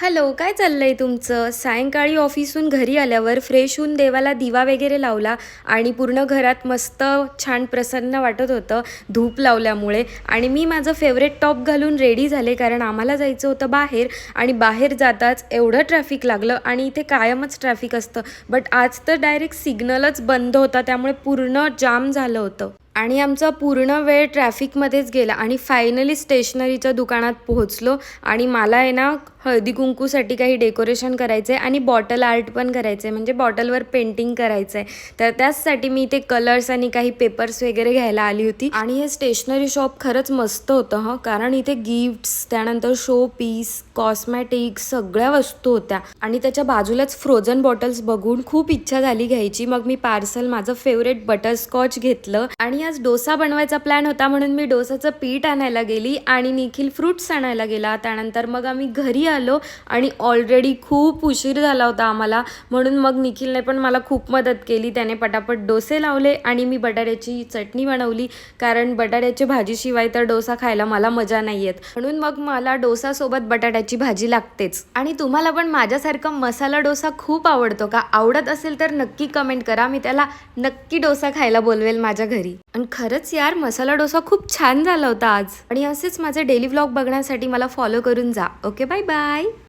Hello, काय चाललंय तुमचं? सायंकाळी ऑफिसहून घरी आल्यावर फ्रेश होऊन देवाला दिवा वगैरे लावला आणि पूर्ण घरात मस्त छान प्रसन्न वाटत होतं धूप लावल्यामुळे. आणि मी माझं फेवरेट टॉप घालून रेडी झाले, कारण आम्हाला जायचं होतं बाहेर. आणि बाहेर जाताच एवढं ट्रॅफिक लागलं, आणि इथे कायमच ट्रॅफिक असतं, बट आज तर डायरेक्ट सिग्नलच बंद होता, त्यामुळे पूर्ण जाम झालं होतं. आणि आमचा पूर्ण वेळ ट्रॅफिकमध्येच गेला आणि फायनली स्टेशनरीच्या दुकानात पोहोचलो. आणि मला आहे ना, हळदी कुंकूसाठी काही डेकोरेशन करायचं आहे आणि बॉटल आर्ट पण करायचं आहे, म्हणजे बॉटलवर पेंटिंग करायचं आहे. तर त्याचसाठी मी इथे कलर्स आणि काही पेपर्स वगैरे घ्यायला आली होती. आणि हे स्टेशनरी शॉप खरंच मस्त होतं हं, कारण इथे गिफ्ट्स, त्यानंतर शो पीस, कॉस्मॅटिक्स सगळ्या वस्तू होत्या. आणि त्याच्या बाजूलाच फ्रोझन बॉटल्स बघून खूप इच्छा झाली घ्यायची. मग मी पार्सल माझं फेवरेट बटरस्कॉच घेतलं. आणि आज डोसा बनवायचा प्लॅन होता, म्हणून मी डोसाचं पीठ आणायला गेली आणि निखिल फ्रुट्स आणायला गेला. त्यानंतर मग आम्ही घरी आलो आणि ऑलरेडी खूप उशीर झाला होता आम्हाला, म्हणून मग निखिलने पण मला खूप मदत केली. त्याने पटापट डोसे लावले आणि मी बटाट्याची चटणी बनवली, कारण बटाट्याची भाजीशिवाय तर डोसा खायला मला मजा नाही येत. म्हणून मग मला डोसासोबत बटाट्याची भाजी लागतेच. आणि तुम्हाला पण माझ्यासारखा मसाला डोसा खूप आवडतो का? आवडत असेल तर नक्की कमेंट करा, मी त्याला नक्की डोसा खायला बोलवेल माझ्या घरी. आणि खरंच यार, मसाला डोसा खूप छान झाला होता आज. आणि असेच माझे डेली व्लॉग बघण्यासाठी मला फॉलो करून जा. Okay, bye bye.